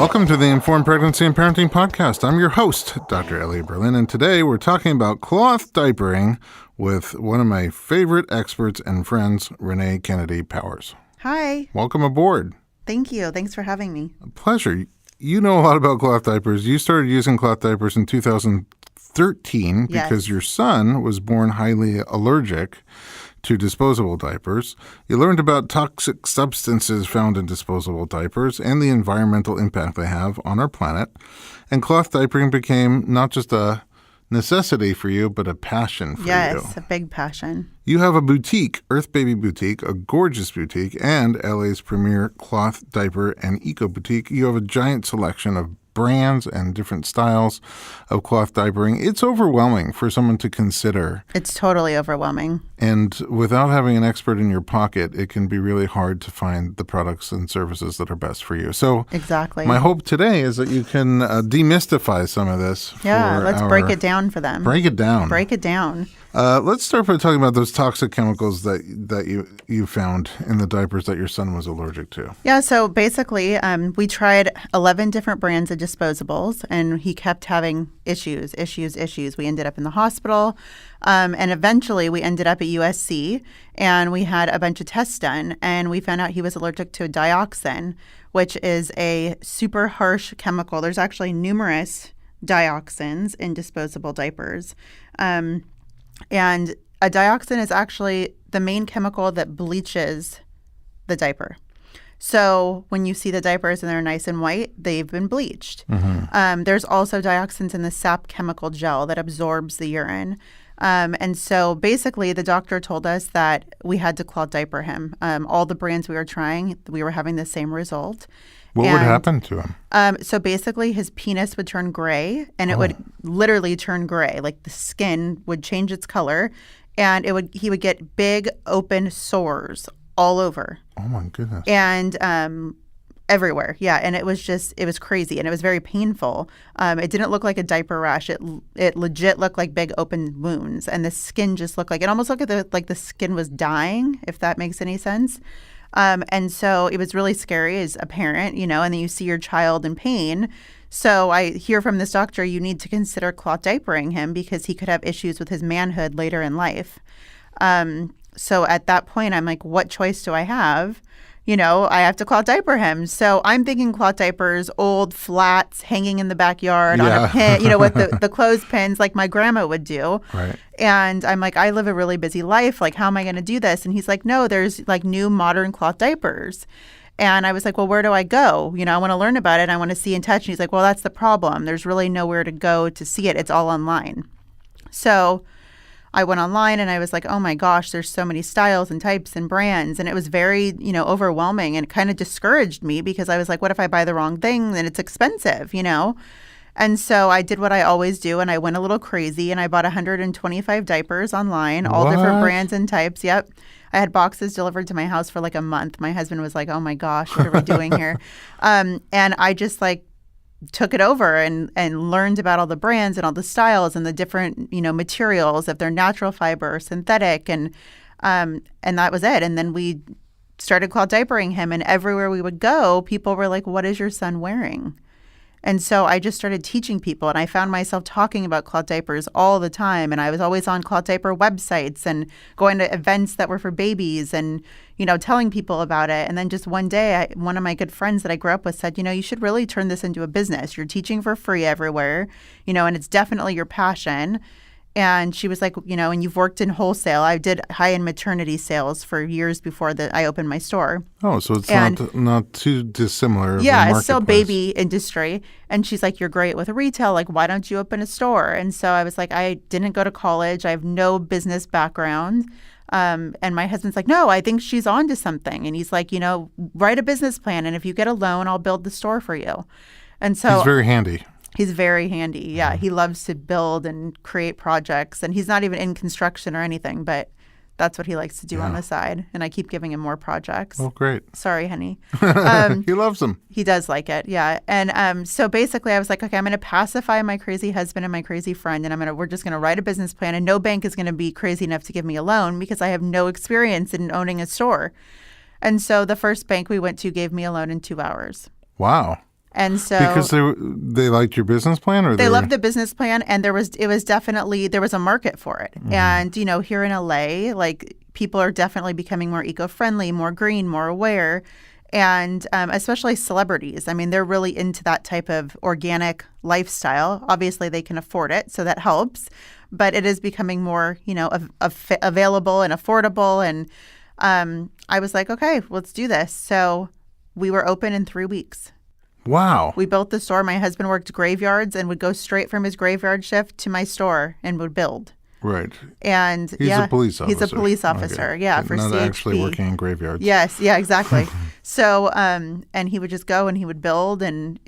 Welcome to the Informed Pregnancy and Parenting Podcast. I'm your host, Dr. Elliot Berlin, and today we're talking about cloth diapering with one of my favorite experts and friends, Renee Kennedy Powers. Hi. Welcome aboard. Thank you. Thanks for having me. A pleasure. You know a lot about cloth diapers. You started using cloth diapers in 2013 because your son was born highly allergic to disposable diapers. You learned about toxic substances found in disposable diapers and the environmental impact they have on our planet. And cloth diapering became not just a necessity for you, but a passion for you. Yes, a big passion. You have a boutique, Earth Baby Boutique, a gorgeous boutique, and LA's premier cloth diaper and eco boutique. You have a giant selection of brands and different styles of cloth diapering. It's overwhelming for someone to consider. It's totally overwhelming. And without having an expert in your pocket, it can be really hard to find the products and services that are best for you. So exactly. My hope today is that you can demystify some of this. Yeah, let's break it down for them. Break it down. Break it down. Let's start by talking about those toxic chemicals that you found in the diapers that your son was allergic to. Yeah, so basically we tried 11 different brands of disposables, and he kept having issues. We ended up in the hospital, and eventually we ended up at USC, and we had a bunch of tests done, and we found out he was allergic to dioxin, which is a super harsh chemical. There's actually numerous dioxins in disposable diapers. And a dioxin is actually the main chemical that bleaches the diaper. So when you see the diapers and they're nice and white, they've been bleached. Mm-hmm. There's also dioxins in the sap chemical gel that absorbs the urine. And so basically the doctor told us that we had to cloth diaper him. All the brands we were trying, we were having the same result. What would happen to him? So basically his penis would turn gray, and it would literally turn gray. Like the skin would change its color, and he would get big open sores all over. Oh my goodness. And everywhere. Yeah. And it was crazy, and it was very painful. It didn't look like a diaper rash. It legit looked like big open wounds, and the skin just looked it almost looked like the skin was dying, if that makes any sense. And so it was really scary as a parent, and then you see your child in pain. So I hear from this doctor, you need to consider cloth diapering him because he could have issues with his manhood later in life. So at that point, I'm like, what choice do I have? I have to cloth diaper him. So I'm thinking cloth diapers, old flats hanging in the backyard on a pin, with the clothespins like my grandma would do. Right. And I'm like, I live a really busy life. Like, how am I going to do this? And he's like, no, there's like new modern cloth diapers. And I was like, well, where do I go? I want to learn about it. I want to see and touch. And he's like, well, that's the problem. There's really nowhere to go to see it. It's all online. So I went online and I was like, oh my gosh, there's so many styles and types and brands. And it was very, overwhelming, and it kind of discouraged me because I was like, what if I buy the wrong thing? Then it's expensive, And so I did what I always do, and I went a little crazy, and I bought 125 diapers online, all different brands and types. Yep. I had boxes delivered to my house for like a month. My husband was like, oh my gosh, what are we doing here? And I just took it over and learned about all the brands and all the styles and the different, materials, if they're natural fiber or synthetic. And that was it. And then we started cloth diapering him, and everywhere we would go, people were like, what is your son wearing? And so I just started teaching people, and I found myself talking about cloth diapers all the time. And I was always on cloth diaper websites and going to events that were for babies and, telling people about it. And then just one day, one of my good friends that I grew up with said, you should really turn this into a business. You're teaching for free everywhere, and it's definitely your passion. And she was like, and you've worked in wholesale. I did high-end maternity sales for years before I opened my store. Oh, so it's not too dissimilar. Yeah, it's still baby industry. And she's like, you're great with retail. Like, why don't you open a store? And so I was like, I didn't go to college. I have no business background. And my husband's like, no, I think she's on to something. And he's like, write a business plan. And if you get a loan, I'll build the store for you. And so he's very handy. He's very handy. Yeah. He loves to build and create projects. And he's not even in construction or anything, but that's what he likes to do on the side. And I keep giving him more projects. Oh, great. Sorry, honey. He loves them. He does like it. Yeah. And so basically I was like, okay, I'm going to pacify my crazy husband and my crazy friend. And we're just going to write a business plan, and no bank is going to be crazy enough to give me a loan because I have no experience in owning a store. And so the first bank we went to gave me a loan in 2 hours. Wow. And so because they liked your business plan, or they loved the business plan, and there was a market for it. Mm-hmm. And here in LA, like people are definitely becoming more eco-friendly, more green, more aware, and especially celebrities. I mean, they're really into that type of organic lifestyle. Obviously, they can afford it, so that helps. But it is becoming more, available and affordable. And I was like, okay, let's do this. So we were open in 3 weeks. Wow. We built the store. My husband worked graveyards and would go straight from his graveyard shift to my store and would build. Right. And he's a police officer. He's a police officer, okay. For not CHP. Actually working in graveyards. Yes, yeah, exactly. So, and he would just go and he would build, and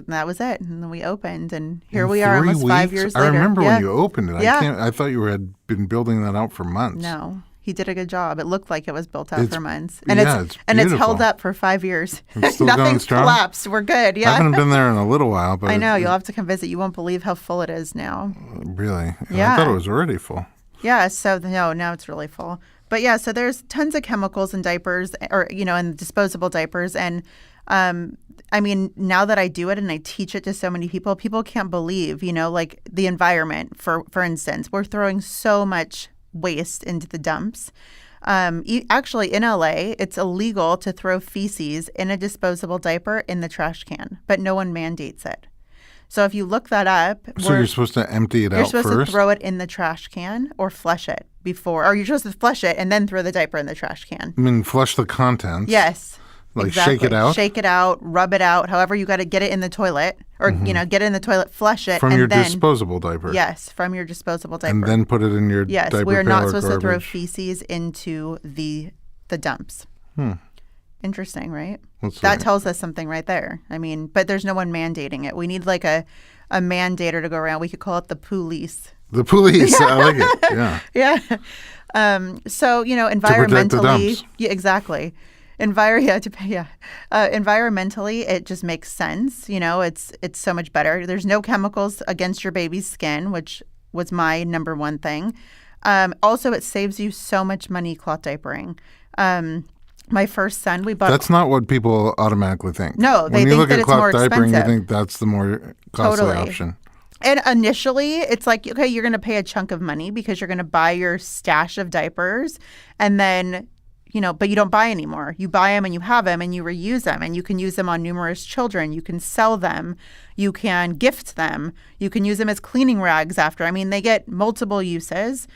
that was it. And then we opened, and here we are almost 5 years later. I remember when you opened it. Yeah. I thought you had been building that out for months. No. He did a good job. It looked like it was built out for months. And it's held up for 5 years. It's still going Nothing's strong? collapsed. We're good. Yeah. I haven't been there in a little while, but I know. You'll have to come visit. You won't believe how full it is now. Really? Yeah. I thought it was already full. Yeah. So no, now it's really full. But yeah, so there's tons of chemicals in diapers, or in disposable diapers, and I mean, now that I do it and I teach it to so many people, people can't believe, like the environment. For instance, we're throwing so much waste into the dumps. Actually, in LA, it's illegal to throw feces in a disposable diaper in the trash can, but no one mandates it. So if you look that up, so you're supposed to empty it out first? You're supposed to throw it in the trash can or flush it before, or you're supposed to flush it and then throw the diaper in the trash can. I mean, flush the contents. Yes. Like exactly. Shake it out, rub it out. However, you got to get it in the toilet, or get it in the toilet, flush it from your disposable diaper. Yes, from your disposable diaper, and then put it in your diaper. Yes, we are not supposed garbage. to throw feces into the dumps. Interesting, right? That tells us something right there. I mean, but there's no one mandating it. We need like a mandator to go around. We could call it the police. The police. I like it. Yeah. Yeah. So environmentally, to protect the dumps. Yeah, exactly. Environmentally, it just makes sense. It's so much better. There's no chemicals against your baby's skin, which was my number one thing. Also, it saves you so much money cloth diapering. My first son, we bought. That's not what people automatically think. No, they think that it's more expensive. When you look at cloth diapering, you think that's the more costly option. And initially, it's like, okay, you're going to pay a chunk of money because you're going to buy your stash of diapers, and then but you don't buy anymore. You buy them and you have them and you reuse them, and you can use them on numerous children. You can sell them. You can gift them. You can use them as cleaning rags after. I mean, they get multiple uses.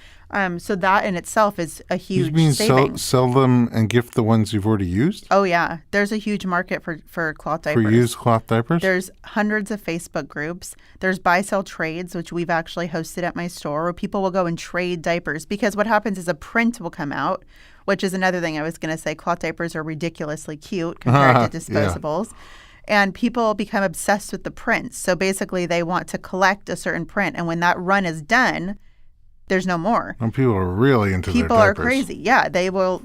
So that in itself is a huge savings. Sell them and gift the ones you've already used? Oh, yeah. There's a huge market for cloth diapers. For used cloth diapers? There's hundreds of Facebook groups. There's buy-sell trades, which we've actually hosted at my store, where people will go and trade diapers. Because what happens is a print will come out, which is another thing I was going to say. Cloth diapers are ridiculously cute compared to disposables. Yeah. And people become obsessed with the prints. So basically, they want to collect a certain print. And when that run is done, there's no more. And people are really into their diapers. People are crazy. Yeah, they will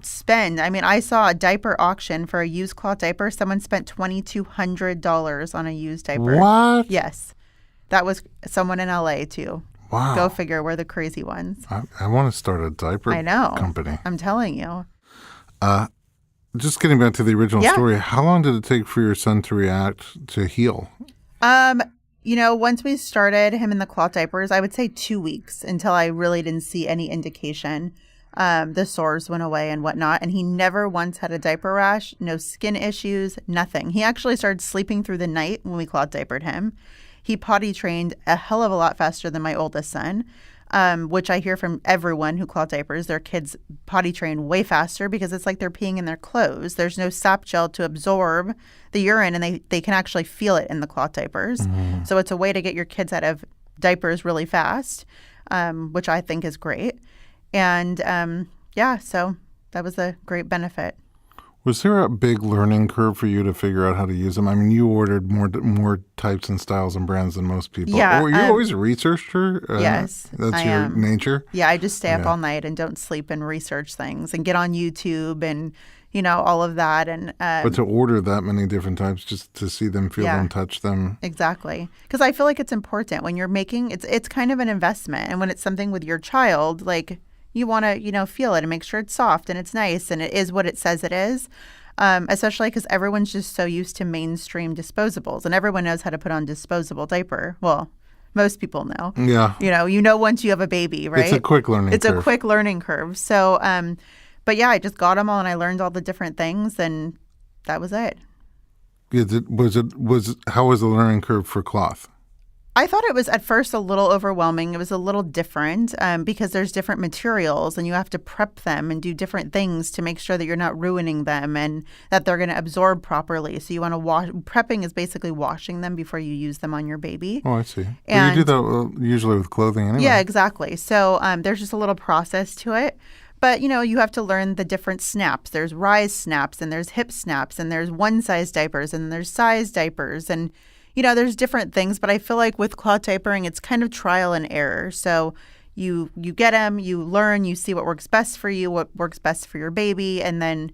spend. I mean, I saw a diaper auction for a used cloth diaper. Someone spent $2,200 on a used diaper. What? Yes. That was someone in LA too. Wow. Go figure, we're the crazy ones. I want to start a diaper company. I'm telling you. Just getting back to the original story, how long did it take for your son to react to heal? Once we started him in the cloth diapers, I would say 2 weeks until I really didn't see any indication. The sores went away and whatnot. And he never once had a diaper rash, no skin issues, nothing. He actually started sleeping through the night when we cloth diapered him. He potty trained a hell of a lot faster than my oldest son, which I hear from everyone who cloth diapers. Their kids potty train way faster because it's like they're peeing in their clothes. There's no sap gel to absorb the urine, and they can actually feel it in the cloth diapers. Mm. So it's a way to get your kids out of diapers really fast, which I think is great. And so that was a great benefit. Was there a big learning curve for you to figure out how to use them? I mean, you ordered more types and styles and brands than most people. Yeah. You always a researcher? Yes. That's your nature? Yeah, I just stay up all night and don't sleep and research things and get on YouTube and, all of that. And but to order that many different types just to see them, feel them, touch them. Exactly. Because I feel like it's important when you're making, it's kind of an investment. And when it's something with your child, like, you want to, feel it and make sure it's soft and it's nice and it is what it says it is. especially because everyone's just so used to mainstream disposables, and everyone knows how to put on disposable diaper. Well, most people know. Yeah. You know once you have a baby, right? It's a quick learning curve. It's a quick learning curve. So, but yeah, I just got them all and I learned all the different things, and that was it. How was the learning curve for cloth? I thought it was at first a little overwhelming. It was a little different because there's different materials and you have to prep them and do different things to make sure that you're not ruining them and that they're going to absorb properly. So you want to wash. Prepping is basically washing them before you use them on your baby. Oh, I see. And you do that usually with clothing anyway. Yeah, exactly. So there's just a little process to it. But, you have to learn the different snaps. There's rise snaps and there's hip snaps and there's one-size diapers and there's size diapers and there's different things, but I feel like with cloth diapering, it's kind of trial and error. So you get them, you learn, you see what works best for you, what works best for your baby, and then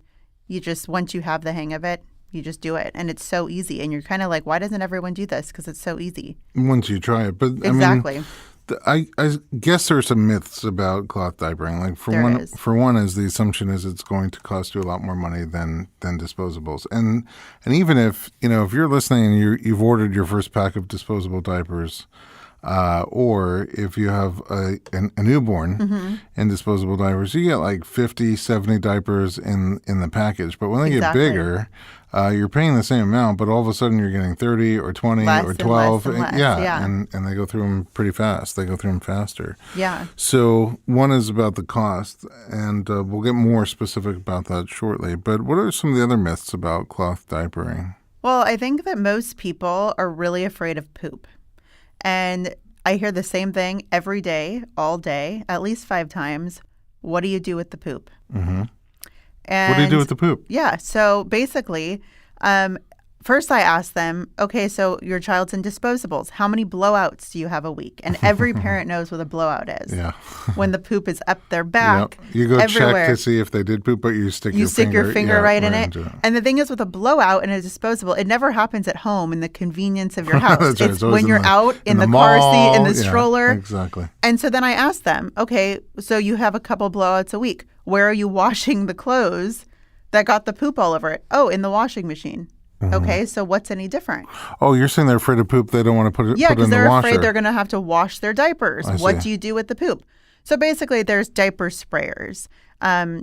once you have the hang of it, you just do it. And it's so easy. And you're kind of like, why doesn't everyone do this? Because it's so easy. Once you try it. But exactly. I guess there's some myths about cloth diapering. Like for one is the assumption is it's going to cost you a lot more money than disposables. And even if if you're listening and you've ordered your first pack of disposable diapers, or if you have a newborn and disposable diapers, you get like 50, 70 diapers in the package. But when they get bigger, you're paying the same amount, but all of a sudden you're getting 30 or 20 or 12. And less. Yeah. And they go through them pretty fast. They go through them faster. Yeah. So one is about the cost, and we'll get more specific about that shortly. But what are some of the other myths about cloth diapering? Well, I think that most people are really afraid of poop. And I hear the same thing every day, all day, at least 5 times. What do you do with the poop? Mm-hmm. And what do you do with the poop? Yeah. So basically, first I ask them, okay, so your child's in disposables. How many blowouts do you have a week? And every parent knows what a blowout is. Yeah. When the poop is up their back. Yep. You go everywhere. Check to see if they did poop, but you stick your finger right in it. And the thing is with a blowout and a disposable, it never happens at home in the convenience of your house. It's when you're out in the mall, car seat, in the stroller. Exactly. And so then I ask them, okay, so you have a couple blowouts a week. Where are you washing the clothes that got the poop all over it? Oh, in the washing machine. Mm-hmm. Okay, so what's any different? Oh, you're saying they're afraid of poop. They don't want to put it in the washer. Yeah, because they're afraid they're going to have to wash their diapers. What do you do with the poop? So basically, there's diaper sprayers.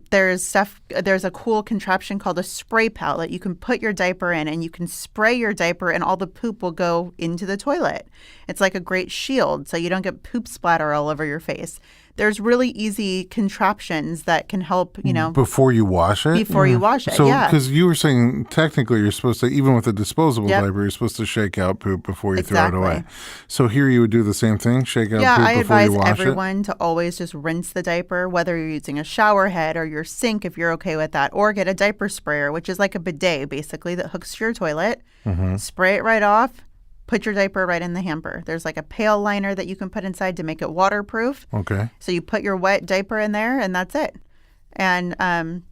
There's a cool contraption called a spray pallet. You can put your diaper in and you can spray your diaper and all the poop will go into the toilet. It's like a great shield so you don't get poop splatter all over your face. There's really easy contraptions that can help, Before you wash it? Before you wash it, so, yeah. Because you were saying technically you're supposed to, even with a disposable diaper, you're supposed to shake out poop before you throw it away. So here you would do the same thing, shake out poop before you wash it? Yeah, I advise everyone to always just rinse the diaper, whether you're using a shower head or your sink if you're okay with that, or get a diaper sprayer, which is like a bidet basically that hooks to your toilet. Mm-hmm. Spray it right off. Put your diaper right in the hamper. There's like a pail liner that you can put inside to make it waterproof. Okay. So you put your wet diaper in there, and that's it. And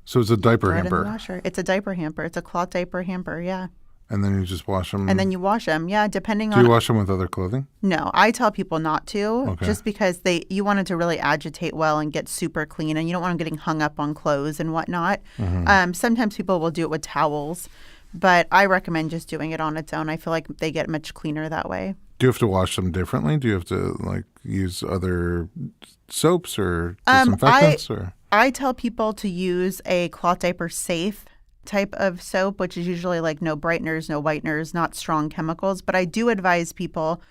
so it's a diaper hamper. It in the washer. It's a diaper hamper. It's a cloth diaper hamper. Yeah. And then you just wash them. And then you wash them. Yeah, depending on. Do you wash them with other clothing? No, I tell people not to, just because you want it to really agitate well and get super clean, and you don't want them getting hung up on clothes and whatnot. Mm-hmm. Sometimes people will do it with towels. But I recommend just doing it on its own. I feel like they get much cleaner that way. Do you have to wash them differently? Do you have to use other soaps or disinfectants? I tell people to use a cloth diaper safe type of soap, which is usually like no brighteners, no whiteners, not strong chemicals. But I do advise people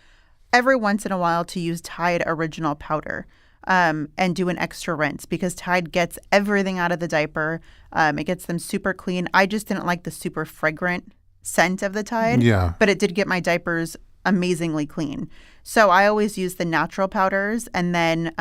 every once in a while to use Tide Original Powder. And do an extra rinse because Tide gets everything out of the diaper. It gets them super clean. I just didn't like the super fragrant scent of the Tide. Yeah. But it did get my diapers amazingly clean. So I always use the natural powders, and then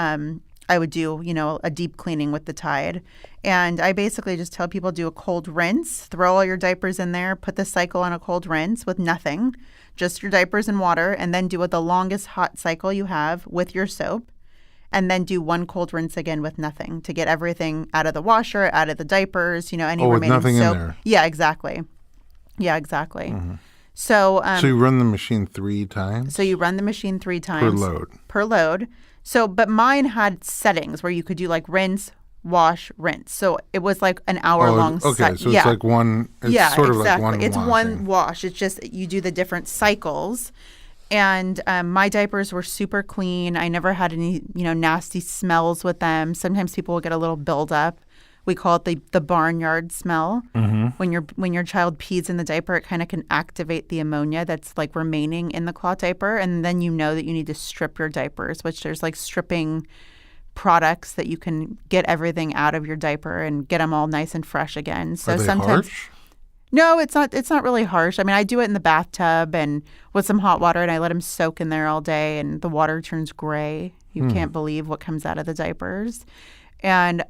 I would do, a deep cleaning with the Tide. And I basically just tell people do a cold rinse, throw all your diapers in there, put the cycle on a cold rinse with nothing, just your diapers and water, and then do the longest hot cycle you have with your soap. And then do one cold rinse again with nothing to get everything out of the washer, out of the diapers, any remaining nothing soap. In there. Yeah, exactly. Mm-hmm. So you run the machine 3 times? So you run the machine 3 times. Per load. So, but mine had settings where you could do rinse, wash, rinse. So it was like an hour long Okay, so it's like one, it's sort of like one It's washing. one wash. It's just you do the different cycles. And my diapers were super clean. I never had any, nasty smells with them. Sometimes people will get a little buildup. We call it the barnyard smell. Mm-hmm. When your child pees in the diaper, it kind of can activate the ammonia that's like remaining in the cloth diaper, and then you know that you need to strip your diapers. Which there's like stripping products that you can get everything out of your diaper and get them all nice and fresh again. So Are they sometimes. Harsh? No, it's not. It's not really harsh. I mean, I do it in the bathtub and with some hot water, and I let them soak in there all day, and the water turns gray. You can't believe what comes out of the diapers, and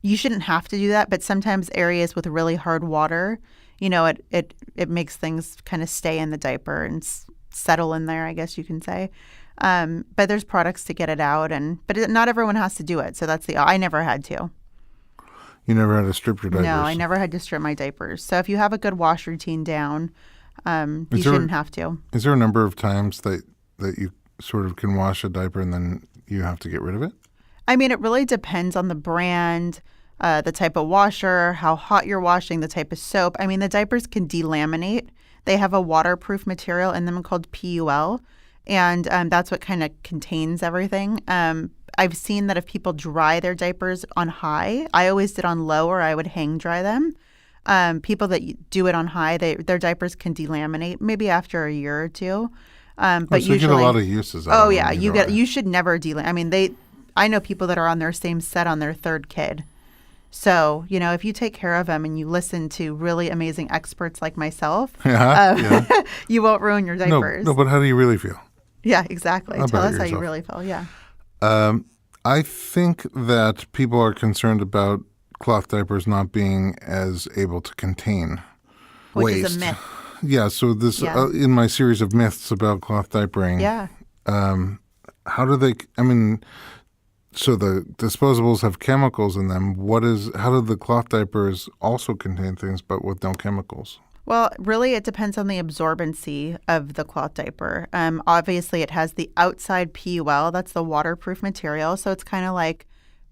you shouldn't have to do that. But sometimes areas with really hard water, it makes things kind of stay in the diaper and settle in there, I guess you can say. But there's products to get it out, but not everyone has to do it. So I never had to. You never had to strip your diapers? No, I never had to strip my diapers. So if you have a good wash routine down, you shouldn't have to. Is there a number of times that you sort of can wash a diaper and then you have to get rid of it? I mean, it really depends on the brand, the type of washer, how hot you're washing, the type of soap. I mean, the diapers can delaminate. They have a waterproof material in them called PUL, and that's what kind of contains everything. I've seen that if people dry their diapers on high, I always did on low, or I would hang dry them. People that do it on high, their diapers can delaminate maybe after a year or two. But so usually, you get a lot of uses out oh of it yeah, when you should never delaminate. I mean, I know people that are on their same set on their third kid. So, if you take care of them and you listen to really amazing experts like myself, you won't ruin your diapers. No, but how do you really feel? Yeah, exactly. Tell us how you yourself? really feel. Yeah. I think that people are concerned about cloth diapers not being as able to contain Which waste. is a myth. Yeah, so this in my series of myths about cloth diapering. Yeah. How do they? I mean, so the disposables have chemicals in them. How do the cloth diapers also contain things but with no chemicals? Well, really, it depends on the absorbency of the cloth diaper. Obviously, it has the outside PUL. That's the waterproof material. So it's kind of like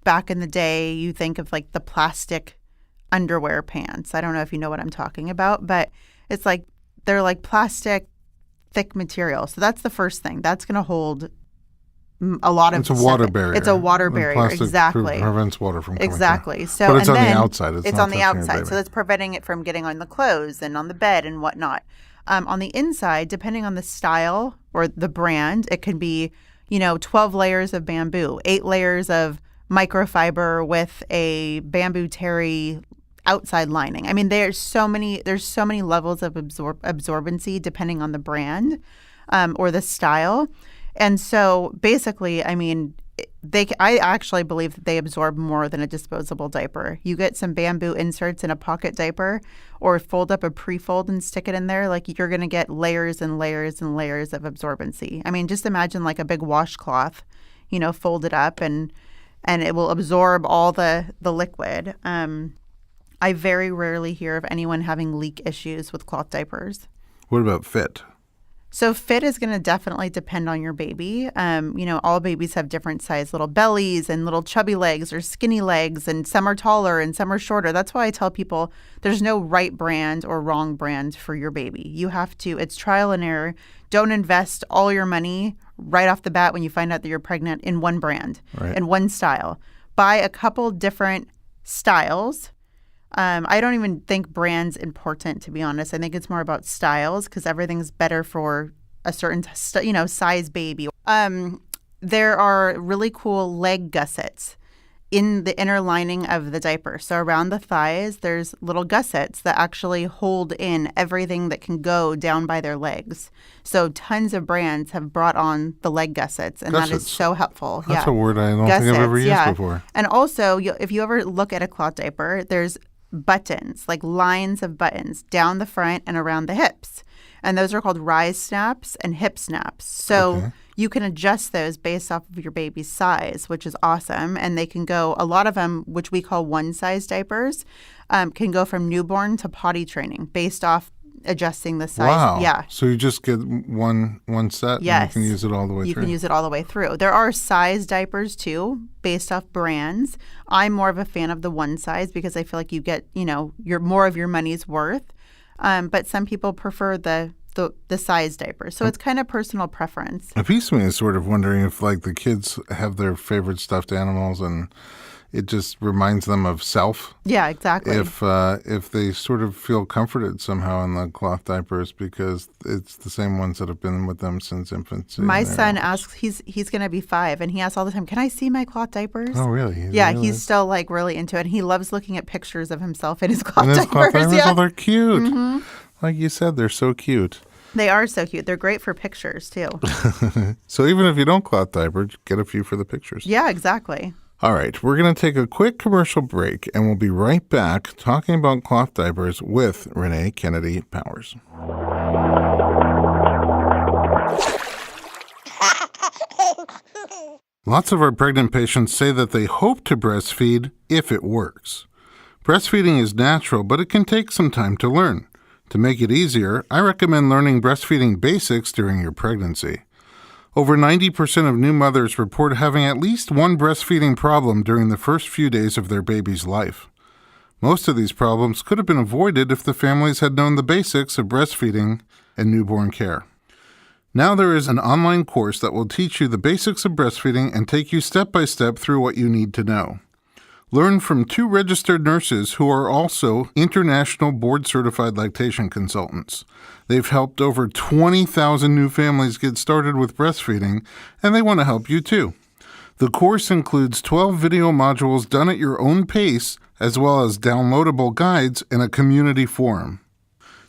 back in the day, you think of like the plastic underwear pants. I don't know if you know what I'm talking about, but it's like they're like plastic, thick material. So that's the first thing. That's going to hold a lot of It's a water barrier. It's a water barrier, plastic exactly. Prevents water from coming exactly. through. So, but it's and on then the outside. It's not on the touching your outside, baby. so that's preventing it from getting on the clothes and on the bed and whatnot. On the inside, depending on the style or the brand, it can be 12 layers of bamboo, 8 layers of microfiber with a bamboo terry outside lining. I mean, there's so many levels of absorbency depending on the brand or the style. And so basically, I mean, I actually believe that they absorb more than a disposable diaper. You get some bamboo inserts in a pocket diaper or fold up a pre-fold and stick it in there, like you're going to get layers and layers and layers of absorbency. I mean, just imagine like a big washcloth, folded up and it will absorb all the liquid. I very rarely hear of anyone having leak issues with cloth diapers. What about fit? So fit is going to definitely depend on your baby. All babies have different size little bellies and little chubby legs or skinny legs, and some are taller and some are shorter. That's why I tell people there's no right brand or wrong brand for your baby. You have to, it's trial and error. Don't invest all your money right off the bat when you find out that you're pregnant in one brand, in one style. Buy a couple different styles. I don't even think brand's important, to be honest. I think it's more about styles because everything's better for a certain, size baby. There are really cool leg gussets in the inner lining of the diaper. So around the thighs, there's little gussets that actually hold in everything that can go down by their legs. So tons of brands have brought on the leg gussets, and that is so helpful. That's a word I don't think I've ever used before. And also, if you ever look at a cloth diaper, there's buttons, like lines of buttons down the front and around the hips. And those are called rise snaps and hip snaps. So you can adjust those based off of your baby's size, which is awesome. And they can go, a lot of them, which we call one-size diapers, can go from newborn to potty training based off, adjusting the size. Wow. Yeah. So you just get one set Yes. and you can use it all the way You through. can use it all the way through. There are size diapers too, based off brands. I'm more of a fan of the one size because I feel like you get, your more of your money's worth. But some people prefer the size diaper. So it's kind of personal preference. A piece of me is sort of wondering if like the kids have their favorite stuffed animals and it just reminds them of self. Yeah, exactly. If they sort of feel comforted somehow in the cloth diapers because it's the same ones that have been with them since infancy. My son asks, he's going to be 5, and he asks all the time, can I see my cloth diapers? Oh, really? He's still like really into it. And he loves looking at pictures of himself in his cloth and diapers. Cloth diapers, Yeah. oh, they're cute. Mm-hmm. Like you said, they're so cute. They are so cute. They're great for pictures too. So even if you don't cloth diaper, get a few for the pictures. Yeah, exactly. All right, we're going to take a quick commercial break, and we'll be right back talking about cloth diapers with Renee Kennedy Powers. Lots of our pregnant patients say that they hope to breastfeed if it works. Breastfeeding is natural, but it can take some time to learn. To make it easier, I recommend learning Breastfeeding Basics during your pregnancy. Over 90% of new mothers report having at least one breastfeeding problem during the first few days of their baby's life. Most of these problems could have been avoided if the families had known the basics of breastfeeding and newborn care. Now there is an online course that will teach you the basics of breastfeeding and take you step by step through what you need to know. Learn from 2 registered nurses who are also international board-certified lactation consultants. They've helped over 20,000 new families get started with breastfeeding, and they want to help you too. The course includes 12 video modules done at your own pace, as well as downloadable guides and a community forum.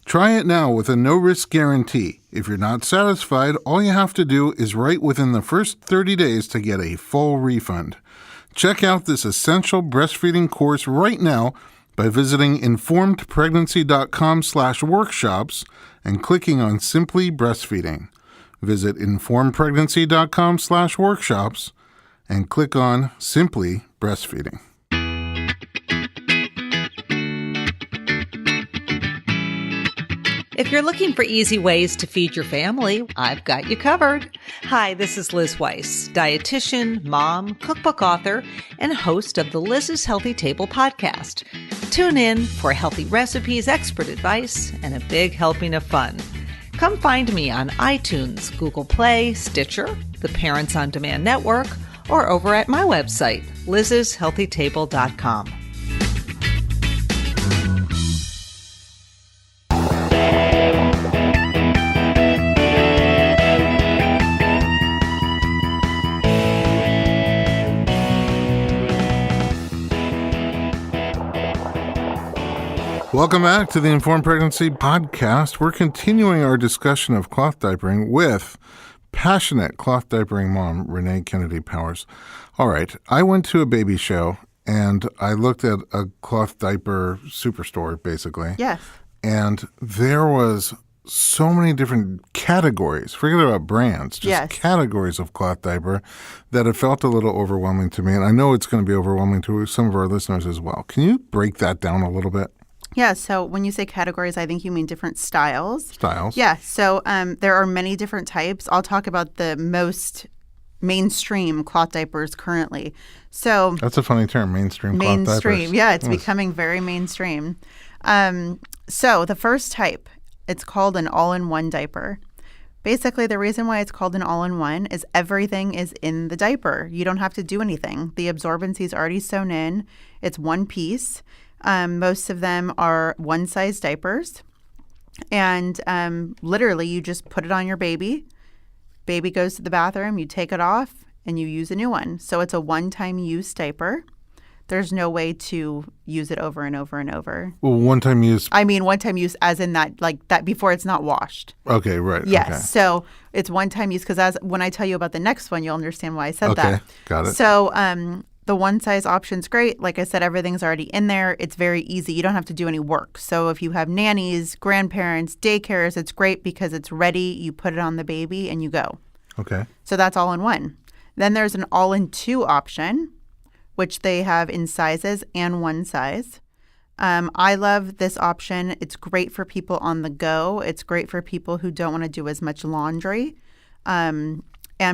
Try it now with a no-risk guarantee. If you're not satisfied, all you have to do is write within the first 30 days to get a full refund. Check out this essential breastfeeding course right now by visiting informedpregnancy.com/workshops and clicking on Simply Breastfeeding. Visit informedpregnancy.com/workshops and click on Simply Breastfeeding. If you're looking for easy ways to feed your family, I've got you covered. Hi, this is Liz Weiss, dietitian, mom, cookbook author, and host of the Liz's Healthy Table podcast. Tune in for healthy recipes, expert advice, and a big helping of fun. Come find me on iTunes, Google Play, Stitcher, the Parents on Demand Network, or over at my website, lizshealthytable.com. Welcome back to the Informed Pregnancy Podcast. We're continuing our discussion of cloth diapering with passionate cloth diapering mom, Renee Kennedy Powers. All right, I went to a baby show and I looked at a cloth diaper superstore, basically. Yes. And there was so many different categories, forget about brands, just categories of cloth diaper that it felt a little overwhelming to me. And I know it's going to be overwhelming to some of our listeners as well. Can you break that down a little bit? Yeah, so when you say categories, I think you mean different styles. Styles. Yeah, so there are many different types. I'll talk about the most mainstream cloth diapers currently. So that's a funny term, mainstream cloth diapers. Yeah, it's becoming very mainstream. So the first type, it's called an all-in-one diaper. Basically, the reason why it's called an all-in-one is everything is in the diaper. You don't have to do anything. The absorbency is already sewn in. It's one piece. Most of them are one-size diapers. And literally, you just put it on your baby. Baby goes to the bathroom, you take it off, and you use a new one. So it's a one-time use diaper. There's no way to use it over and over and over. Well, one-time use. I mean, one-time use as in that, like that before it's not washed. Okay, right. Yes. Okay. So it's one-time use because when I tell you about the next one, you'll understand why I said that. Okay, got it. So the one-size option's great. Like I said, everything's already in there. It's very easy. You don't have to do any work. So if you have nannies, grandparents, daycares, it's great because it's ready. You put it on the baby and you go. Okay. So that's all in one. Then there's an all-in-two option, which they have in sizes and one size. I love this option. It's great for people on the go. It's great for people who don't want to do as much laundry. And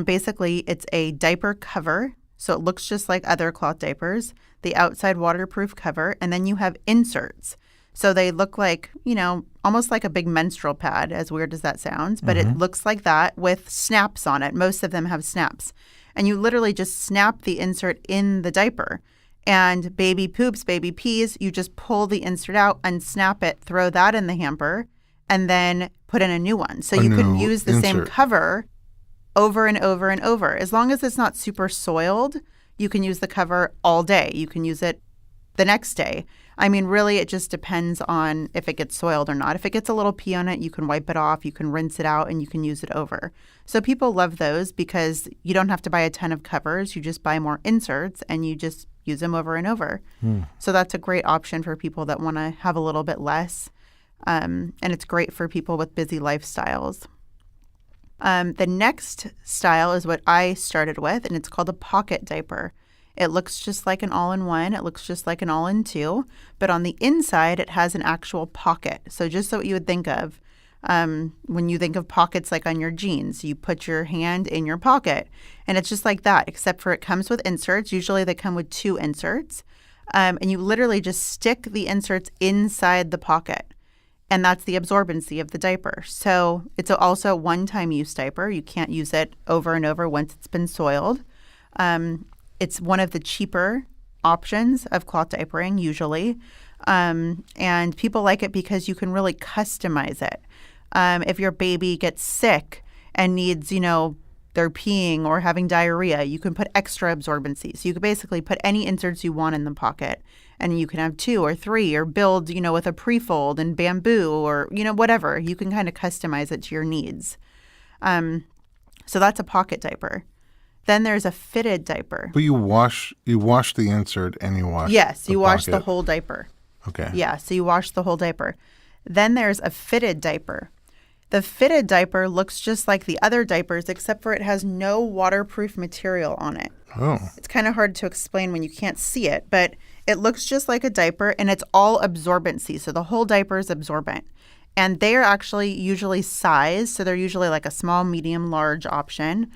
basically, it's a diaper cover. So it looks just like other cloth diapers, the outside waterproof cover, and then you have inserts. So they look like, almost like a big menstrual pad, as weird as that sounds, but it looks like that with snaps on it. Most of them have snaps. And you literally just snap the insert in the diaper. And baby poops, baby pees, you just pull the insert out, unsnap it, throw that in the hamper, and then put in a new one. So you can use the same cover over and over and over. As long as it's not super soiled, you can use the cover all day. You can use it the next day. I mean, really, it just depends on if it gets soiled or not. If it gets a little pee on it, you can wipe it off, you can rinse it out, and you can use it over. So people love those because you don't have to buy a ton of covers. You just buy more inserts, and you just use them over and over. So that's a great option for people that want to have a little bit less. And it's great for people with busy lifestyles. The next style is what I started with, and it's called a pocket diaper. It looks just like an all-in-one. It looks just like an all-in-two. But on the inside, it has an actual pocket. So just what you would think of when you think of pockets like on your jeans. You put your hand in your pocket. And it's just like that, except for it comes with inserts. Usually they come with 2 inserts. And you literally just stick the inserts inside the pocket. And that's the absorbency of the diaper. So it's also a one-time use diaper. You can't use it over and over once it's been soiled. It's one of the cheaper options of cloth diapering usually. And people like it because you can really customize it. If your baby gets sick and needs, they're peeing or having diarrhea, you can put extra absorbency. So you can basically put any inserts you want in the pocket. And you can have 2 or 3 or build, with a pre-fold and bamboo or, whatever. You can kind of customize it to your needs. So that's a pocket diaper. Then there's a fitted diaper. But you wash the insert and you wash Yes, the you wash pocket. the whole diaper. Okay. Yeah, so you wash the whole diaper. Then there's a fitted diaper. The fitted diaper looks just like the other diapers, except for it has no waterproof material on it. Oh. It's kind of hard to explain when you can't see it, but it looks just like a diaper, and it's all absorbency. So the whole diaper is absorbent. And they are actually usually sized, so they're usually like a small, medium, large option.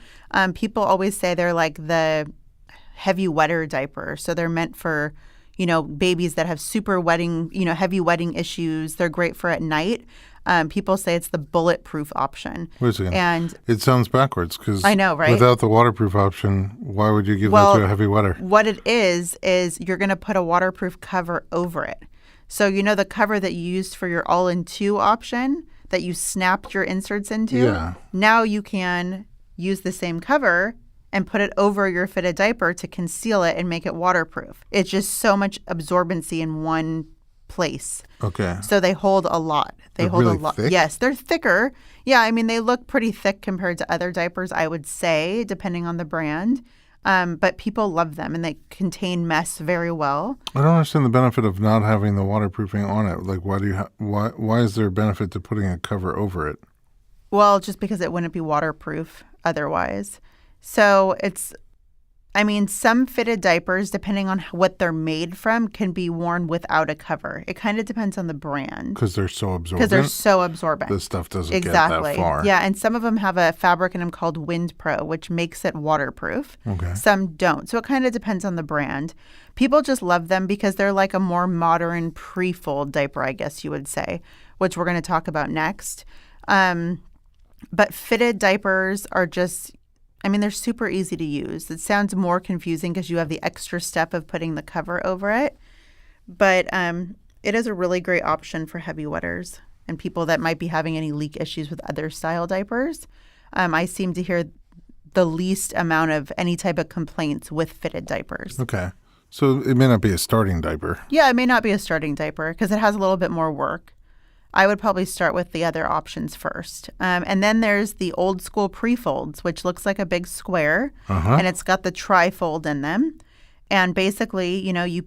People always say they're like the heavy wetter diaper. So they're meant for, babies that have super wetting, heavy wetting issues. They're great for at night. People say it's the bulletproof option. Wait a second. And it sounds backwards because I know, right? Without the waterproof option, why would you give that to a heavy wetter? What it is you're going to put a waterproof cover over it. So the cover that you used for your all-in-two option that you snapped your inserts into? Yeah. Now you can use the same cover and put it over your fitted diaper to conceal it and make it waterproof. It's just so much absorbency in one place. Okay. So they hold a lot. They're hold really a lot. thick? Yes, they're thicker. Yeah, I mean, they look pretty thick compared to other diapers, I would say, depending on the brand. But people love them, and they contain mess very well. I don't understand the benefit of not having the waterproofing on it. Like, why is there a benefit to putting a cover over it? Well, just because it wouldn't be waterproof otherwise. So some fitted diapers, depending on what they're made from, can be worn without a cover. It kind of depends on the brand. Because they're so absorbent? The stuff doesn't get that far. Yeah, and some of them have a fabric in them called Wind Pro, which makes it waterproof. Okay. Some don't. So it kind of depends on the brand. People just love them because they're like a more modern pre-fold diaper, I guess you would say, which we're going to talk about next. But fitted diapers are just... they're super easy to use. It sounds more confusing because you have the extra step of putting the cover over it. But it is a really great option for heavy wetters and people that might be having any leak issues with other style diapers. I seem to hear the least amount of any type of complaints with fitted diapers. Okay. So it may not be a starting diaper. Yeah, it may not be a starting diaper because it has a little bit more work. I would probably start with the other options first. And then there's the old school pre-folds, which looks like a big square, and it's got the tri-fold in them. And basically, you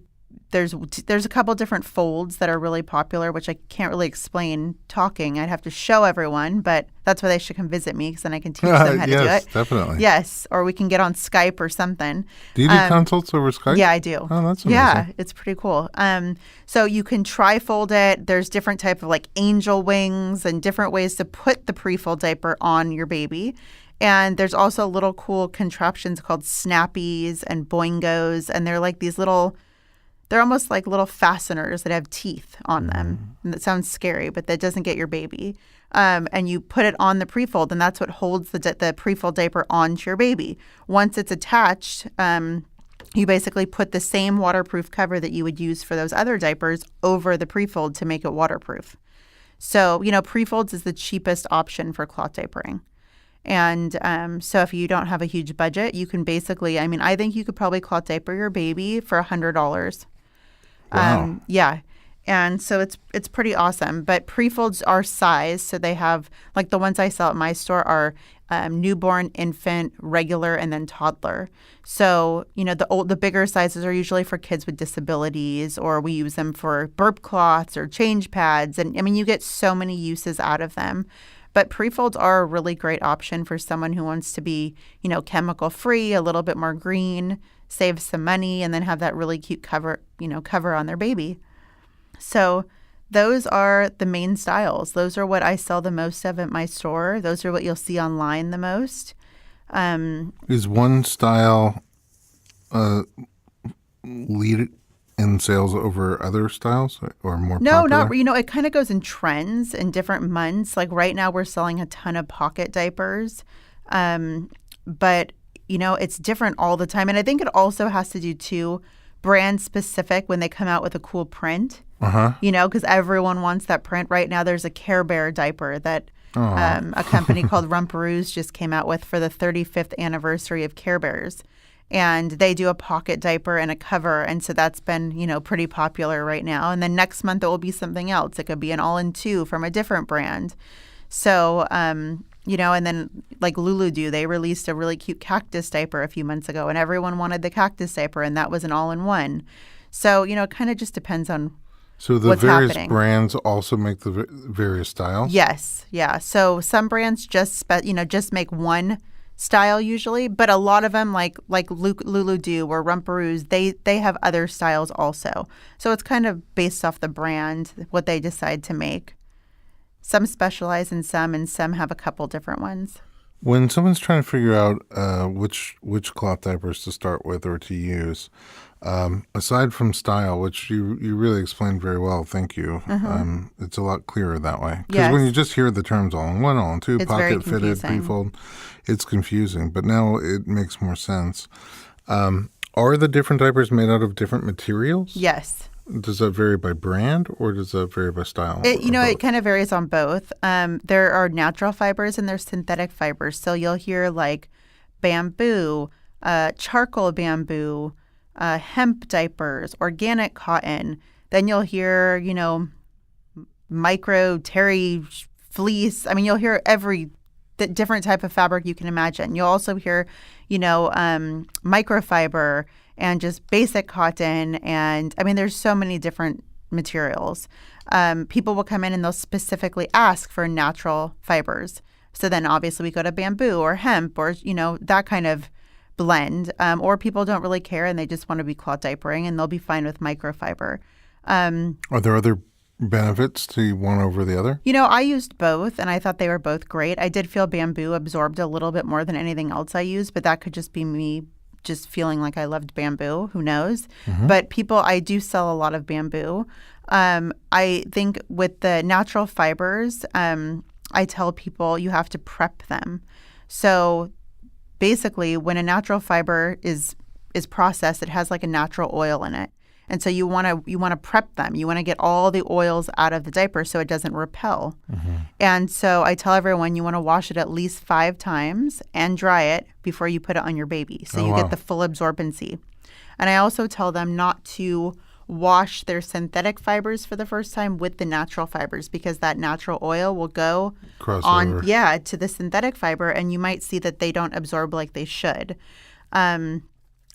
there's a couple different folds that are really popular, which I can't really explain talking. I'd have to show everyone, but that's why they should come visit me because then I can teach them how to do it. Yes, definitely. Yes, or we can get on Skype or something. Do you do consults over Skype? Yeah, I do. Oh, that's amazing. Yeah, it's pretty cool. So you can tri-fold it. There's different type of like angel wings and different ways to put the pre-fold diaper on your baby. And there's also little cool contraptions called snappies and boingos, and they're like these little. They're almost like little fasteners that have teeth on them. And that sounds scary, but that doesn't get your baby. And you put it on the pre-fold, and that's what holds the pre-fold diaper onto your baby. Once it's attached, you basically put the same waterproof cover that you would use for those other diapers over the pre-fold to make it waterproof. So, pre-folds is the cheapest option for cloth diapering. And so if you don't have a huge budget, you can basically, I think you could probably cloth diaper your baby for $100. Wow. Yeah. And so it's pretty awesome. But pre-folds are size. So they have, like the ones I sell at my store are newborn, infant, regular, and then toddler. So, the bigger sizes are usually for kids with disabilities, or we use them for burp cloths or change pads. And you get so many uses out of them. But pre-folds are a really great option for someone who wants to be, chemical free, a little bit more green, save some money, and then have that really cute cover on their baby. So those are the main styles. Those are what I sell the most of at my store. Those are what you'll see online the most. Is one style lead in sales over other styles or more No, popular? not. It kind of goes in trends in different months. Like right now we're selling a ton of pocket diapers. But it's different all the time. And I think it also has to do, too, brand specific when they come out with a cool print. Because everyone wants that print. Right now there's a Care Bear diaper that a company called Rumperoos just came out with for the 35th anniversary of Care Bears. And they do a pocket diaper and a cover. And so that's been, pretty popular right now. And then next month it will be something else. It could be an all-in-two from a different brand. So, and then like Lulu do, they released a really cute cactus diaper a few months ago, and everyone wanted the cactus diaper, and that was an all-in-one. So, it kind of just depends on So the what's various happening. brands also make the various styles? Yes, yeah. So some brands just make one style usually, but a lot of them like Lulu do or Rumperoos, they have other styles also. So it's kind of based off the brand, what they decide to make. Some specialize in some, and some have a couple different ones. When someone's trying to figure out which cloth diapers to start with or to use, aside from style, which you really explained very well, thank you. It's a lot clearer that way. Because when you just hear the terms all-in-one, all-in-two, pocket-fitted, pre-fold, it's confusing. But now it makes more sense. Are the different diapers made out of different materials? Yes. Does that vary by brand or does that vary by style? It kind of varies on both. There are natural fibers and there's synthetic fibers. So you'll hear like bamboo, charcoal bamboo, hemp diapers, organic cotton. Then you'll hear, micro terry fleece. You'll hear every different type of fabric you can imagine. You'll also hear, microfiber and just basic cotton. And there's so many different materials. People will come in and they'll specifically ask for natural fibers. So then obviously we go to bamboo or hemp or, that kind of blend. Or people don't really care and they just want to be cloth diapering and they'll be fine with microfiber. Are there other benefits to one over the other? I used both and I thought they were both great. I did feel bamboo absorbed a little bit more than anything else I used, but that could just be me just feeling like I loved bamboo. Who knows? But I do sell a lot of bamboo. I think with the natural fibers, I tell people you have to prep them. So basically when a natural fiber is processed, it has like a natural oil in it. And so you want to prep them. You want to get all the oils out of the diaper so it doesn't repel. And so I tell everyone you want to wash it at least 5 times and dry it before you put it on your baby. So you get the full absorbency. And I also tell them not to wash their synthetic fibers for the first time with the natural fibers because that natural oil will go to the synthetic fiber and you might see that they don't absorb like they should.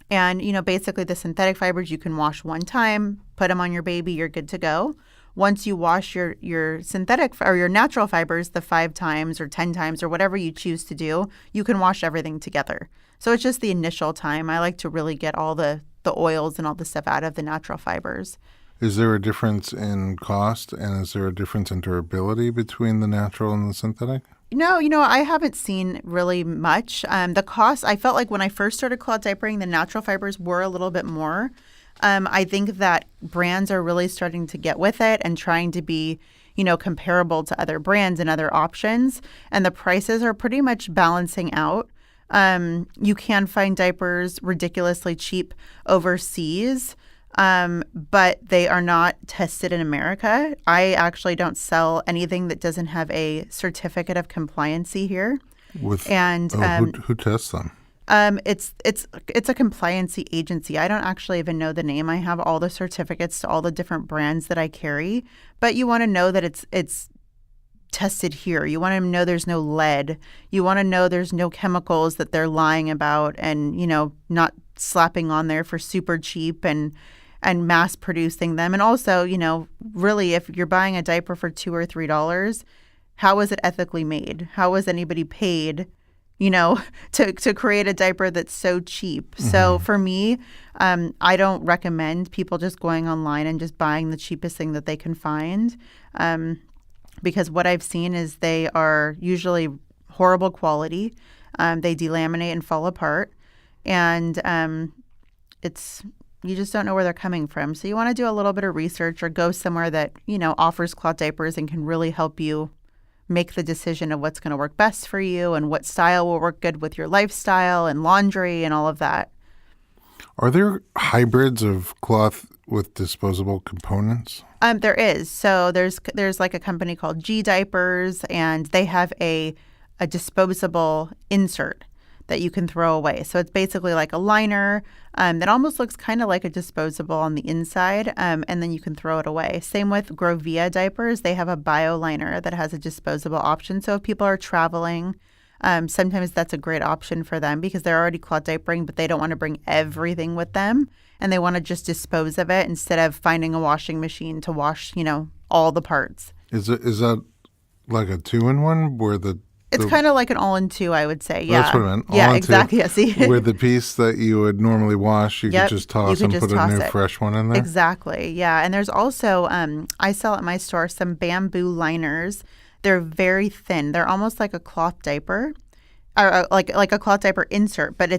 And, basically the synthetic fibers you can wash one time, put them on your baby, you're good to go. Once you wash your synthetic or your natural fibers the 5 times or 10 times or whatever you choose to do, you can wash everything together. So it's just the initial time. I like to really get all the oils and all the stuff out of the natural fibers. Is there a difference in cost and is there a difference in durability between the natural and the synthetic? No, I haven't seen really much. The cost, I felt like when I first started cloth diapering, the natural fibers were a little bit more. I think that brands are really starting to get with it and trying to be, comparable to other brands and other options. And the prices are pretty much balancing out. You can find diapers ridiculously cheap overseas, but they are not tested in America. I actually don't sell anything that doesn't have a certificate of compliancy here. Who tests them? It's a compliancy agency. I don't actually even know the name. I have all the certificates to all the different brands that I carry, but you want to know that it's tested here. You want to know there's no lead. You want to know there's no chemicals that they're lying about and, not slapping on there for super cheap and mass producing them. And also, really, if you're buying a diaper for $2 or $3, how is it ethically made? How was anybody paid, to create a diaper that's so cheap? Mm-hmm. So for me, I don't recommend people just going online and just buying the cheapest thing that they can find. Because what I've seen is they are usually horrible quality. They delaminate and fall apart. And you just don't know where they're coming from. So you want to do a little bit of research or go somewhere that, offers cloth diapers and can really help you make the decision of what's going to work best for you and what style will work good with your lifestyle and laundry and all of that. Are there hybrids of cloth with disposable components? There is. So there's like a company called Diapers, and they have a disposable insert that you can throw away. So it's basically like a liner that almost looks kind of like a disposable on the inside, and then you can throw it away. Same with Grovia diapers. They have a bio liner that has a disposable option. So if people are traveling, sometimes that's a great option for them because they're already cloth diapering, but they don't want to bring everything with them. And they want to just dispose of it instead of finding a washing machine to wash, all the parts. Is that like a 2-in-1 where it's kind of like an all-in-two, I would say. Yeah, that's what I meant. Yeah, exactly. Yeah, see, where the piece that you would normally wash, you could just toss and put a new fresh one in there. Exactly. Yeah, and there's also I sell at my store some bamboo liners. They're very thin. They're almost like a cloth diaper, or like a cloth diaper insert, but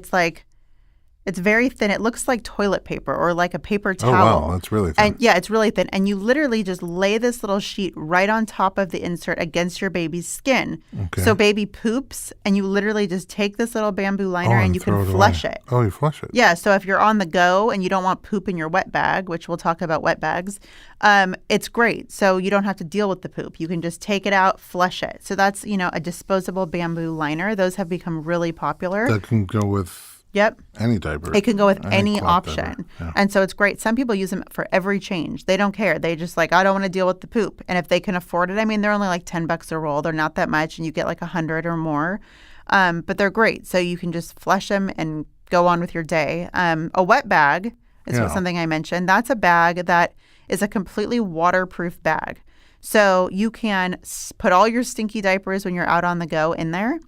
it's very thin. It looks like toilet paper or like a paper towel. Oh, wow. That's really thin. And yeah, it's really thin. And you literally just lay this little sheet right on top of the insert against your baby's skin. Okay. So baby poops, and you literally just take this little bamboo liner and you can flush it. Oh, you flush it. Yeah. So if you're on the go and you don't want poop in your wet bag, which we'll talk about wet bags, it's great. So you don't have to deal with the poop. You can just take it out, flush it. So that's, a disposable bamboo liner. Those have become really popular. That can go with... Yep. Any diaper. It can go with any option. Yeah. And so it's great. Some people use them for every change. They don't care. They just I don't want to deal with the poop. And if they can afford it, they're only like $10 a roll. They're not that much, and you get like 100 or more. But they're great. So you can just flush them and go on with your day. A wet bag is something I mentioned. That's a bag that is a completely waterproof bag. So you can put all your stinky diapers when you're out on the go in there,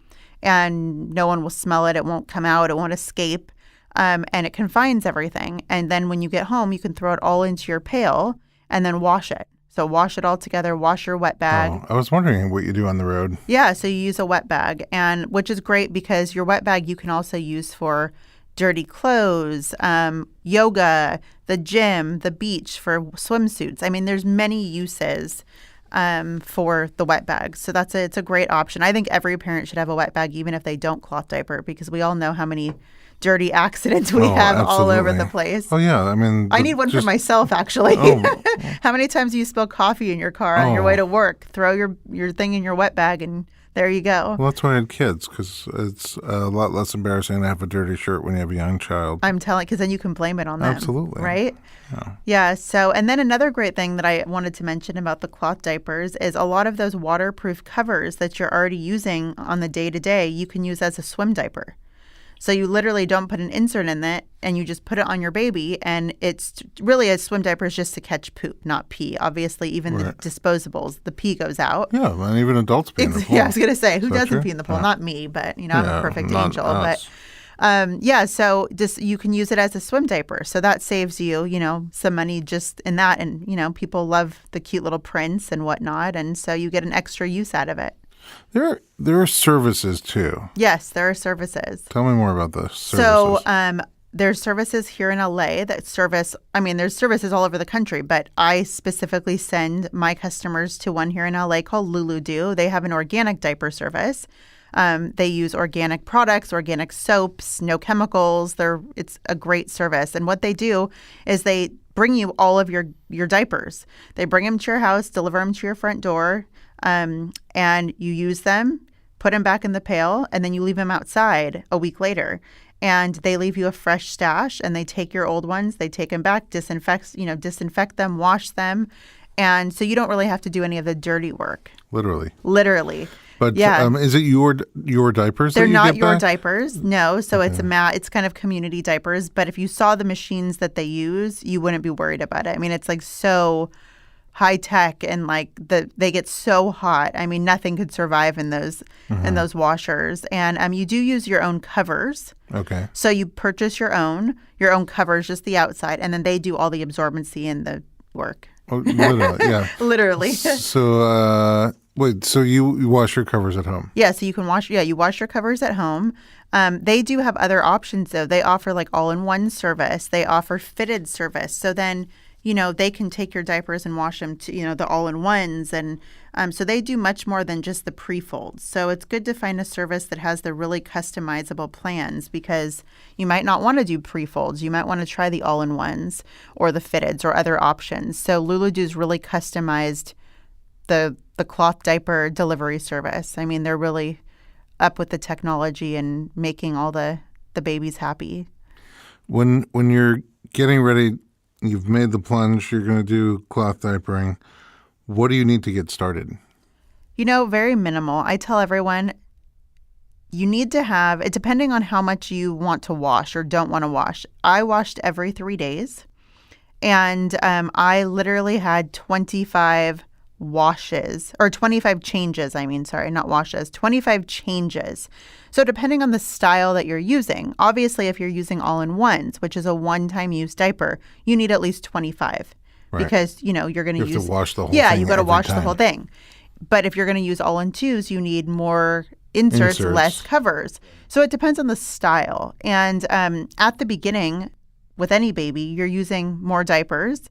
and no one will smell it. It won't come out. It won't escape. And it confines everything. And then when you get home, you can throw it all into your pail and then wash it. So wash it all together. Wash your wet bag. Oh, I was wondering what you do on the road. Yeah, so you use a wet bag, and which is great because your wet bag you can also use for dirty clothes, yoga, the gym, the beach, for swimsuits. There's many uses for the wet bag. So it's a great option. I think every parent should have a wet bag, even if they don't cloth diaper, because we all know how many dirty accidents we have all over the place. Oh, yeah. I need one for myself, actually. Oh. How many times do you spill coffee in your car on your way to work? Throw your thing in your wet bag and there you go. Well, that's why I had kids, because it's a lot less embarrassing to have a dirty shirt when you have a young child. I'm telling, because then you can blame it on them. Absolutely. Right? Yeah. So, and then another great thing that I wanted to mention about the cloth diapers is a lot of those waterproof covers that you're already using on the day-to-day, you can use as a swim diaper. So you literally don't put an insert in it, and you just put it on your baby, and it's really a swim diaper is just to catch poop, not pee. Obviously, even the disposables, the pee goes out. Yeah, and even adults pee in the pool. Yeah, I was going to say, who doesn't true? pee in the pool? Not me, but I'm a perfect not angel. us. But so just you can use it as a swim diaper. So that saves you, some money just in that. And, people love the cute little prints and whatnot. And so you get an extra use out of it. There are services too. Yes, there are services. Tell me more about the services. So there's services here in LA that there's services all over the country, but I specifically send my customers to one here in LA called Lulu Do. They have an organic diaper service. They use organic products, organic soaps, no chemicals. It's a great service. And what they do is they bring you all of your diapers. They bring them to your house, deliver them to your front door, and you use them, put them back in the pail, and then you leave them outside a week later. And they leave you a fresh stash, and they take your old ones, they take them back, disinfect them, wash them. And so you don't really have to do any of the dirty work. Literally. But is it your diapers? They're that you not get your back? diapers. No. So it's kind of community diapers. But if you saw the machines that they use, you wouldn't be worried about it. I mean, it's like so high tech, and like they get so hot. I mean, nothing could survive in those washers. And you do use your own covers. Okay. So you purchase your own covers, just the outside, and then they do all the absorbency and the work. Oh, literally, yeah. Literally. So wait, so you wash your covers at home? Yeah, so you can you wash your covers at home. They do have other options though. They offer like all-in-one service. They offer fitted service. So then, they can take your diapers and wash them to, the all-in-ones. And so they do much more than just the pre-folds. So it's good to find a service that has the really customizable plans, because you might not want to do pre-folds. You might want to try the all-in-ones or the fitteds or other options. So Lulu Do's really customized the cloth diaper delivery service. I mean, they're really up with the technology and making all the babies happy. When you're getting ready, you've made the plunge, you're going to do cloth diapering. What do you need to get started? Very minimal. I tell everyone you need to have it, depending on how much you want to wash or don't want to wash. I washed every 3 days, and I literally had 25 washes, or 25 changes. 25 changes. So depending on the style that you're using, obviously if you're using all-in-ones, which is a one-time use diaper, you need at least 25. Right. Because, you're going to use... to wash the whole thing. Yeah, you got to wash time. the whole thing. But if you're going to use all-in-twos, you need more inserts, less covers. So it depends on the style. And at the beginning, with any baby, you're using more diapers.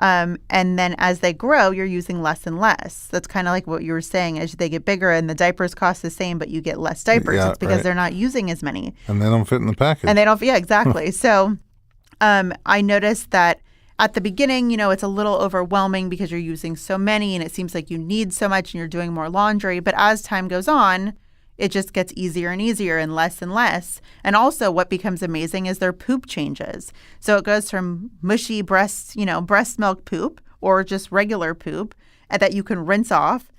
And then as they grow, you're using less and less. That's kind of like what you were saying. As they get bigger and the diapers cost the same, but you get less diapers. Yeah, it's because they're not using as many. And they don't fit in the package. And they don't, yeah, exactly. So I noticed that at the beginning, it's a little overwhelming because you're using so many and it seems like you need so much and you're doing more laundry. But as time goes on, it just gets easier and easier and less and less. And also what becomes amazing is their poop changes. So it goes from mushy breast milk poop or just regular poop that you can rinse off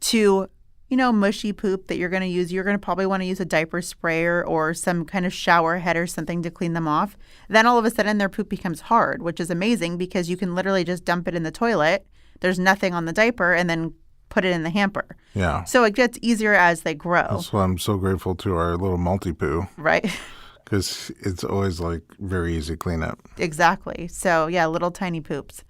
to, mushy poop that you're going to use. You're going to probably want to use a diaper sprayer or some kind of shower head or something to clean them off. Then all of a sudden their poop becomes hard, which is amazing because you can literally just dump it in the toilet. There's nothing on the diaper and then put it in the hamper. Yeah. So it gets easier as they grow. That's why I'm so grateful to our little multi-poo. Right. Because it's always like very easy cleanup. Exactly. So yeah, little tiny poops.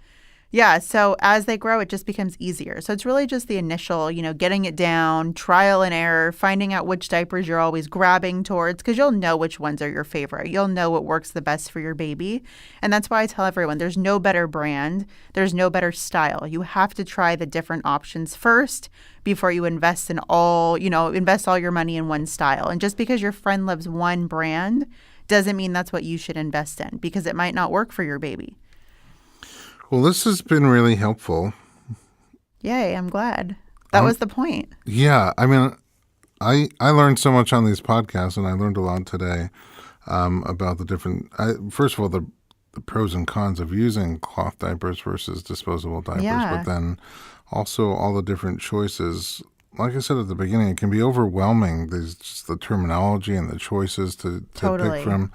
Yeah. So as they grow, it just becomes easier. So it's really just the initial, getting it down, trial and error, finding out which diapers you're always grabbing towards, because you'll know which ones are your favorite. You'll know what works the best for your baby. And that's why I tell everyone there's no better brand. There's no better style. You have to try the different options first before you invest all your money in one style. And just because your friend loves one brand doesn't mean that's what you should invest in, because it might not work for your baby. Well, this has been really helpful. Yay, I'm glad. That was the point. Yeah. I mean, I learned so much on these podcasts, and I learned a lot today about the different, first of all, the pros and cons of using cloth diapers versus disposable diapers, but then also all the different choices, like I said at the beginning, it can be overwhelming. There's just the terminology and the choices to pick from.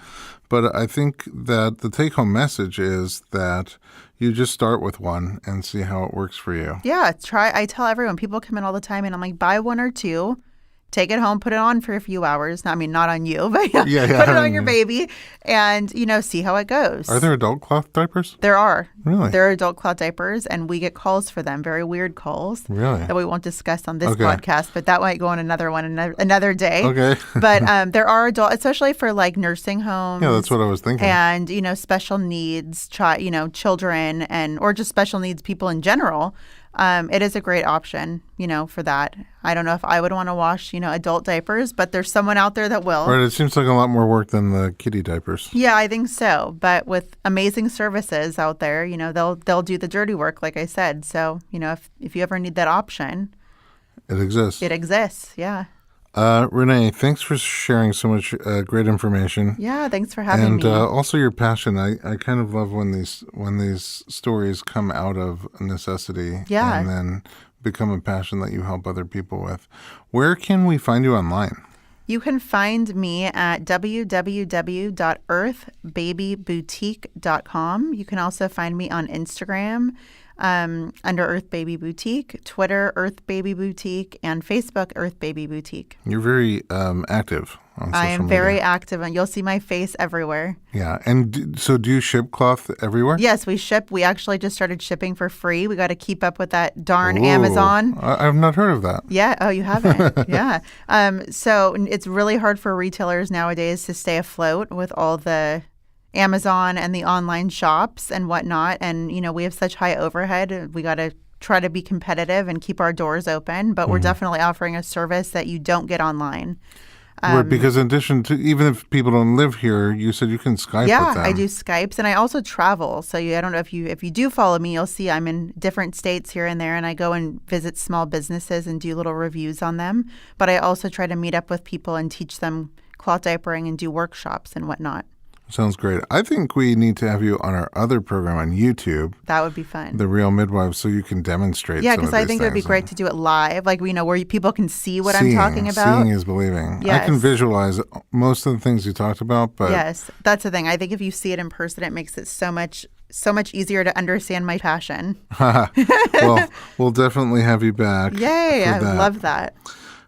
But I think that the take-home message is that you just start with one and see how it works for you. Yeah, I tell everyone, people come in all the time and I'm like, buy one or two. Take it home, put it on for a few hours. I mean, not on you, but put it on your baby and, see how it goes. Are there adult cloth diapers? There are. Really? There are adult cloth diapers, and we get calls for them, very weird calls. Really? That we won't discuss on this podcast, but that might go on another one another day. Okay. But there are adult, especially for like nursing homes. Yeah, that's what I was thinking. And, special needs, children or just special needs people in general. It is a great option, for that. I don't know if I would want to wash, adult diapers, but there's someone out there that will. Right. It seems like a lot more work than the kiddie diapers. Yeah, I think so. But with amazing services out there, they'll do the dirty work, like I said. So, if you ever need that option. It exists. It exists, yeah. Renee, thanks for sharing so much great information. Yeah, thanks for having me. And also your passion. I kind of love when these stories come out of necessity and then become a passion that you help other people with. Where can we find you online? You can find me at www.earthbabyboutique.com. You can also find me on Instagram under Earth Baby Boutique, Twitter, Earth Baby Boutique, and Facebook, Earth Baby Boutique. You're very active on social media. I am very active, and you'll see my face everywhere. Yeah. And so do you ship cloth everywhere? Yes, we ship. We actually just started shipping for free. We got to keep up with that darn Amazon. I've not heard of that. Yeah. Oh, you haven't? Yeah. So it's really hard for retailers nowadays to stay afloat with all the Amazon and the online shops and whatnot. And, we have such high overhead. We got to try to be competitive and keep our doors open. But we're definitely offering a service that you don't get online. Right, because in addition to, even if people don't live here, you said you can Skype with them. Yeah, I do Skypes, and I also travel. So I don't know if you do follow me, you'll see I'm in different states here and there, and I go and visit small businesses and do little reviews on them. But I also try to meet up with people and teach them cloth diapering and do workshops and whatnot. Sounds great. I think we need to have you on our other program on YouTube. That would be fun. The Real Midwives, so you can demonstrate. Yeah, because I think it would be great to do it live, like where people can see what I'm talking about. Seeing is believing. Yes. I can visualize most of the things you talked about, but yes, that's the thing. I think if you see it in person, it makes it so much easier to understand my passion. Well, we'll definitely have you back. Yay! I love that.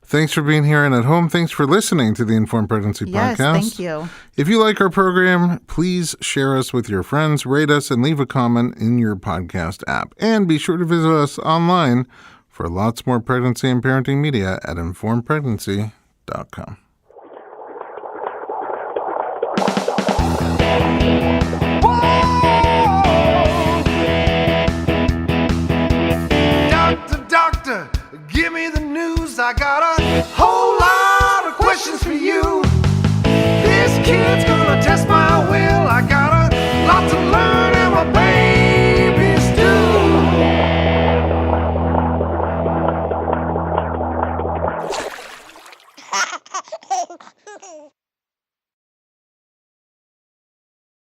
Thanks for being here, and at home, thanks for listening to the Informed Pregnancy Podcast. Yes, thank you. If you like our program, please share us with your friends, rate us, and leave a comment in your podcast app. And be sure to visit us online for lots more pregnancy and parenting media at informedpregnancy.com.